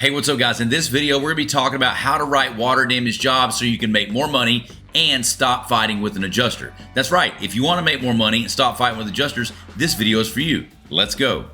Hey, what's up guys? In this video, we're gonna be talking about how to write water damage jobs so you can make more money and stop fighting with an adjuster. That's right, if you wanna make more money and stop fighting with adjusters, this video is for you. Let's go.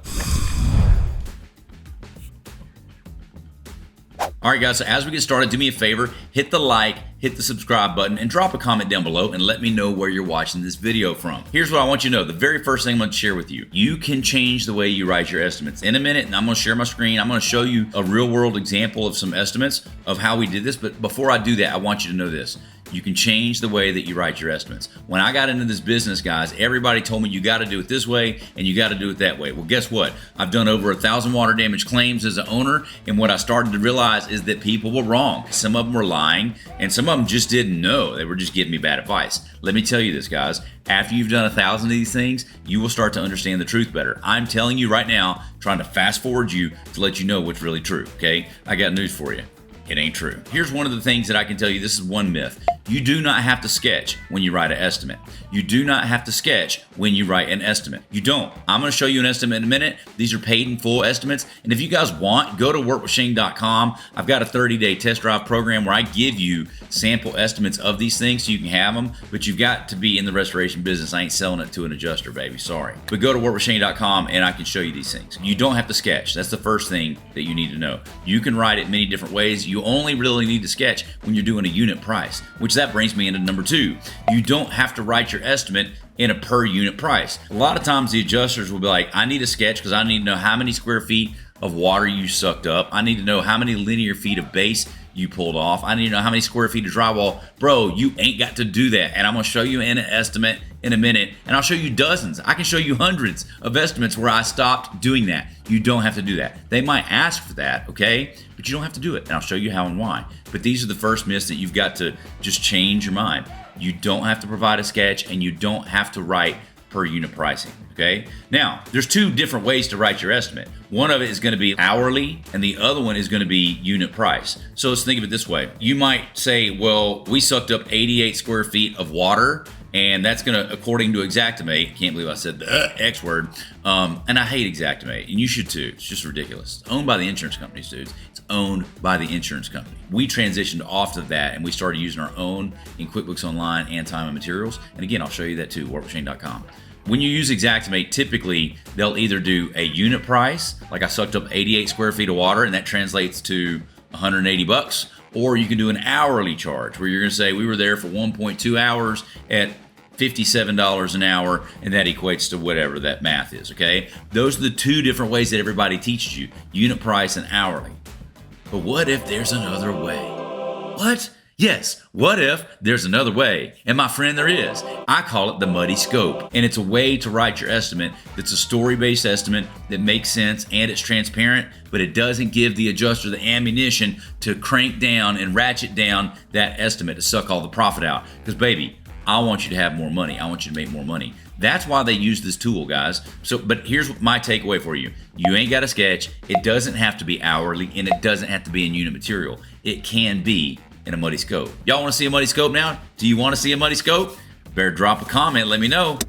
All right guys, so as we get started, do me a favor, hit the like, hit the subscribe button, and drop a comment down below and let me know where you're watching this video from. Here's what I want you to know. The very first thing I'm gonna share with you, you can change the way you write your estimates. In a minute, and I'm gonna share my screen, I'm gonna show you a real world example of some estimates of how we did this, but before I do that, I want you to know this. You can change the way that you write your estimates. When I got into this business, guys, everybody told me you got to do it this way and you got to do it that way. Well, guess what? I've done over 1,000 water damage claims as an owner, and what I started to realize is that people were wrong. Some of them were lying, and some of them just didn't know. They were just giving me bad advice. Let me tell you this, guys. After you've done 1,000 of these things, you will start to understand the truth better. I'm telling you right now, trying to fast forward you to let you know what's really true, okay? I got news for you. It ain't true. Here's one of the things that I can tell you. This is one myth. You do not have to sketch when you write an estimate. You do not have to sketch when you write an estimate. You don't. I'm going to show you an estimate in a minute. These are paid in full estimates. And if you guys want, go to workwithshane.com. I've got a 30-day test drive program where I give you sample estimates of these things so you can have them. But you've got to be in the restoration business. I ain't selling it to an adjuster, baby. Sorry. But go to workwithshane.com and I can show you these things. You don't have to sketch. That's the first thing that you need to know. You can write it many different ways. You only really need to sketch when you're doing a unit price, which that brings me into number 2. You don't have to write your estimate in a per unit price. A lot of times the adjusters will be like, I need a sketch because I need to know how many square feet of water you sucked up. I need to know how many linear feet of base you pulled off. I need to know how many square feet of drywall. Bro, you ain't got to do that. And I'm gonna show you in an estimate in a minute, and I'll show you dozens. I can show you hundreds of estimates where I stopped doing that. You don't have to do that. They might ask for that, okay? But you don't have to do it, and I'll show you how and why. But these are the first myths that you've got to just change your mind. You don't have to provide a sketch, and you don't have to write per unit pricing, okay? Now, there's 2 different ways to write your estimate. One of it is gonna be hourly, and the other one is gonna be unit price. So let's think of it this way. You might say, well, we sucked up 88 square feet of water, and that's gonna, according to xactimate, can't believe I said the X word, and I hate xactimate, and you should too. It's just ridiculous. It's owned by the insurance companies, dudes. It's owned by the insurance company. We transitioned off of that, and we started using our own in QuickBooks Online and Time and Materials. And again, I'll show you that too, workwithshane.com. When you use xactimate, typically they'll either do a unit price, like I sucked up 88 square feet of water, and that translates to 180 bucks, or you can do an hourly charge where you're gonna say we were there for 1.2 hours at $57 an hour, and that equates to whatever that math is, okay? Those are the 2 different ways that everybody teaches you, unit price and hourly. But what if there's another way? What? Yes, what if there's another way? And my friend, there is. I call it the muddy scope. And it's a way to write your estimate that's a story-based estimate that makes sense and it's transparent, but it doesn't give the adjuster the ammunition to crank down and ratchet down that estimate to suck all the profit out. Because baby, I want you to have more money. I want you to make more money. That's why they use this tool, guys. So, but here's my takeaway for you. You ain't got a sketch. It doesn't have to be hourly, and it doesn't have to be in unit material. It can be in a muddy scope. Y'all want to see a muddy scope now? Do you want to see a muddy scope? Better drop a comment, let me know.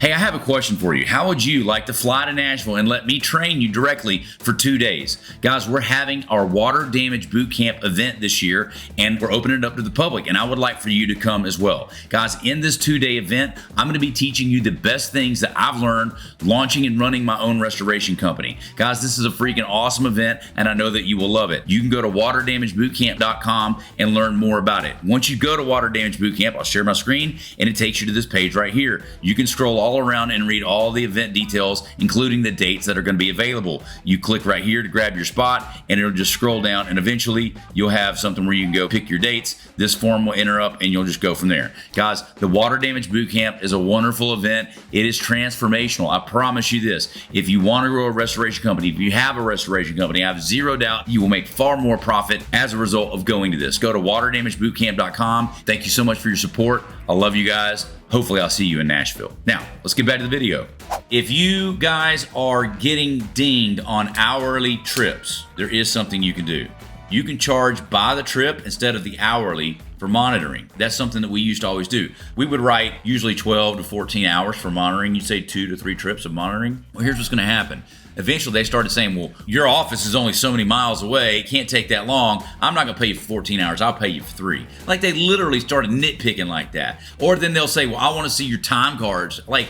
Hey, I have a question for you. How would you like to fly to Nashville and let me train you directly for 2 days? Guys, we're having our water damage boot camp event this year, and we're opening it up to the public, and I would like for you to come as well. Guys, in this 2-day event, I'm gonna be teaching you the best things that I've learned launching and running my own restoration company. Guys, this is a freaking awesome event, and I know that you will love it. You can go to waterdamagebootcamp.com and learn more about it. Once you go to Water Damage Bootcamp, I'll share my screen, and it takes you to this page right here. You can scroll all around and read all the event details, including the dates that are going to be available. You click right here to grab your spot, and it'll just scroll down, and eventually you'll have something where you can go pick your dates. This form will enter up, and you'll just go from there. Guys, the Water Damage Bootcamp is a wonderful event. It is transformational. I promise you this. If you want to grow a restoration company, if you have a restoration company, I have zero doubt you will make far more profit as a result of going to this. Go to waterdamagebootcamp.com. Thank you so much for your support. I love you guys. Hopefully I'll see you in Nashville. Now, let's get back to the video. If you guys are getting dinged on hourly trips, there is something you can do. You can charge by the trip instead of the hourly for monitoring. That's something that we used to always do. We would write usually 12 to 14 hours for monitoring. You'd say 2 to 3 trips of monitoring. Well, here's what's going to happen. Eventually, they started saying, well, your office is only so many miles away. It can't take that long. I'm not going to pay you for 14 hours. I'll pay you for 3. Like, they literally started nitpicking like that. Or then they'll say, well, I want to see your time cards. Like,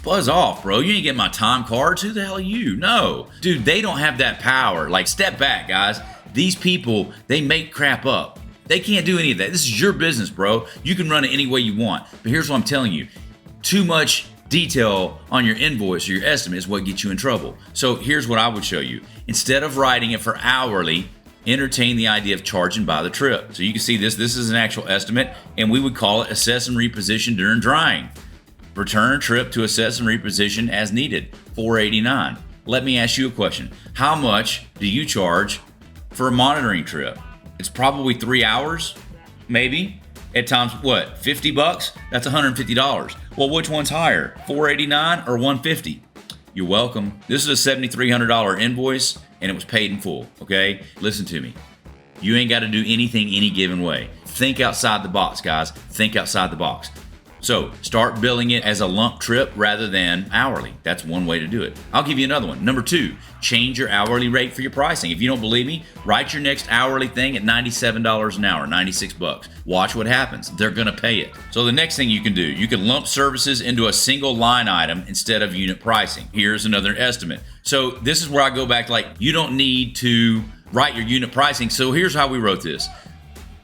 buzz off, bro. You ain't getting my time cards. Who the hell are you? No. Dude, they don't have that power. Like, step back, guys. These people, they make crap up. They can't do any of that. This is your business, bro. You can run it any way you want. But here's what I'm telling you. Too much detail on your invoice or your estimate is what gets you in trouble. So here's what I would show you. Instead of writing it for hourly, entertain the idea of charging by the trip. So you can see this is an actual estimate, and we would call it assess and reposition during drying. Return trip to assess and reposition as needed, $4.89. Let me ask you a question. How much do you charge for a monitoring trip? It's probably 3 hours, maybe. At times, what, $50? That's $150. Well, which one's higher, $4.89 or $150? You're welcome. This is a $7,300 invoice, and it was paid in full, okay? Listen to me. You ain't got to do anything any given way. Think outside the box, guys. Think outside the box. So start billing it as a lump trip rather than hourly. That's one way to do it. I'll give you another one. Number 2, change your hourly rate for your pricing. If you don't believe me, write your next hourly thing at $97 an hour, $96. Watch what happens. They're going to pay it. So the next thing you can do, you can lump services into a single line item instead of unit pricing. Here's another estimate. So this is where I go back, like, you don't need to write your unit pricing. So here's how we wrote this.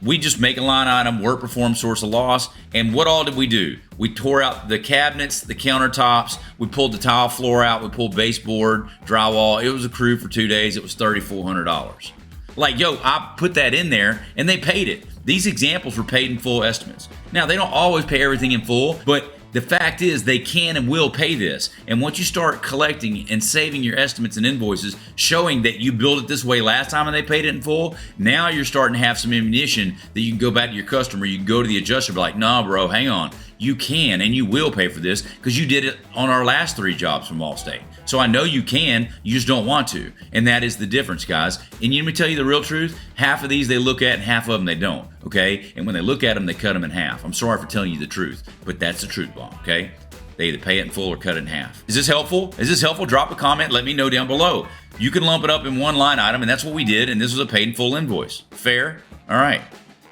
We just make a line item, work, perform, source of loss. And what all did we do? We tore out the cabinets, the countertops. We pulled the tile floor out. We pulled baseboard, drywall. It was accrued for 2 days. It was $3,400. Like, yo, I put that in there and they paid it. These examples were paid in full estimates. Now, they don't always pay everything in full, but the fact is they can and will pay this. And once you start collecting and saving your estimates and invoices, showing that you billed it this way last time and they paid it in full, now you're starting to have some ammunition that you can go back to your customer. You can go to the adjuster and be like, nah, bro, hang on. You can and you will pay for this because you did it on our last 3 jobs from Allstate. So I know you can, you just don't want to. And that is the difference, guys. And let me tell you the real truth. Half of these they look at and half of them they don't, okay? And when they look at them, they cut them in half. I'm sorry for telling you the truth, but that's the truth bomb, okay? They either pay it in full or cut it in half. Is this helpful? Is this helpful? Drop a comment. Let me know down below. You can lump it up in one line item, and that's what we did, and this was a paid in full invoice. Fair? All right.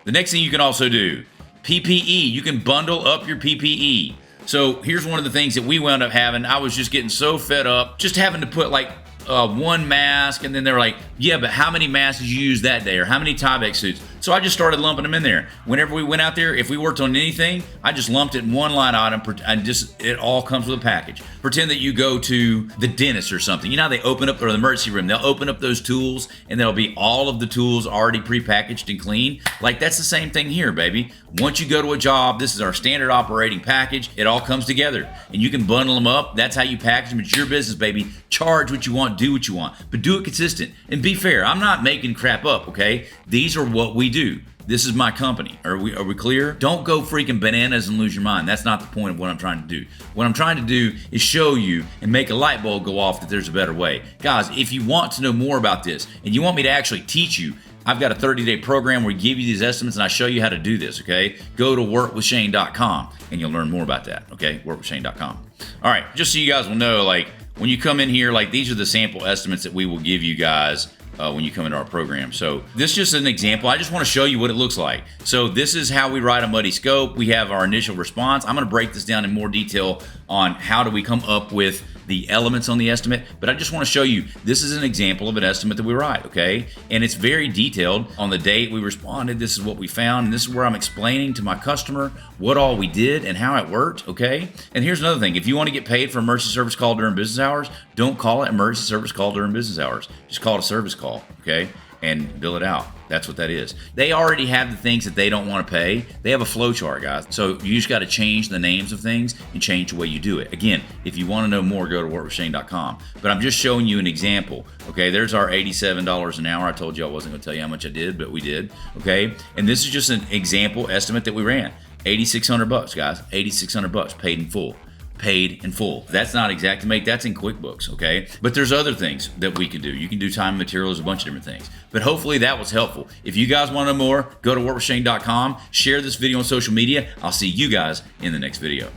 The next thing you can also do, PPE. You can bundle up your PPE. So here's one of the things that we wound up having. I was just getting so fed up just having to put like one mask, and then they were like, yeah, but how many masks did you use that day, or how many Tyvek suits? So I just started lumping them in there. Whenever we went out there, if we worked on anything, I just lumped it in one line item, and just it all comes with a package. Pretend that you go to the dentist or something. You know how they open up, or the emergency room, they'll open up those tools and there'll be all of the tools already prepackaged and clean. Like, that's the same thing here, baby. Once you go to a job, this is our standard operating package. It all comes together and you can bundle them up. That's how you package them. It's your business, baby. Charge what you want, do what you want, but do it consistent and be fair. I'm not making crap up, okay? These are what we do. This is my company. Are we clear? Don't go freaking bananas and lose your mind. That's not the point of what I'm trying to do. What I'm trying to do is show you and make a light bulb go off that there's a better way. Guys, if you want to know more about this and you want me to actually teach you, I've got a 30-day program where we give you these estimates and I show you how to do this, okay? Go to workwithshane.com and you'll learn more about that, okay? Workwithshane.com. All right, just so you guys will know, like, when you come in here, like, these are the sample estimates that we will give you guys when you come into our program. So this is just an example. I just want to show you what it looks like. So this is how we write a muddy scope. We have our initial response. I'm going to break this down in more detail on how do we come up with the elements on the estimate, but I just want to show you, this is an example of an estimate that we write, okay? And it's very detailed. On the date we responded, this is what we found, and this is where I'm explaining to my customer what all we did and how it worked, okay? And here's another thing. If you want to get paid for emergency service call during business hours, don't call it emergency service call during business hours. Just call it a service call, okay? And bill it out. That's what that is. They already have the things that they don't want to pay. They have a flow chart, guys. So you just got to change the names of things and change the way you do it. Again, if you want to know more, go to workwithshane.com. But I'm just showing you an example. Okay, there's our $87 an hour. I told you I wasn't going to tell you how much I did, but we did. Okay, and this is just an example estimate that we ran. $8,600, guys. $8,600 paid in full. paid in full. That's not Xactimate, that's in QuickBooks, okay? But there's other things that we can do. You can do time and materials, a bunch of different things. But hopefully that was helpful. If you guys want to know more, go to workwithshane.com, share this video on social media. I'll see you guys in the next video.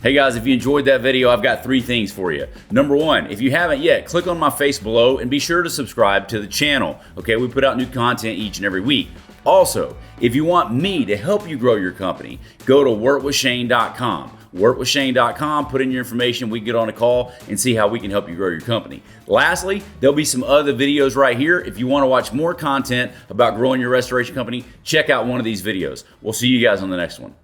Hey guys, if you enjoyed that video, I've got 3 things for you. Number 1, if you haven't yet, click on my face below and be sure to subscribe to the channel. Okay, we put out new content each and every week. Also, if you want me to help you grow your company, go to workwithshane.com. Workwithshane.com, put in your information, we can get on a call and see how we can help you grow your company. Lastly, there'll be some other videos right here. If you want to watch more content about growing your restoration company, check out one of these videos. We'll see you guys on the next one.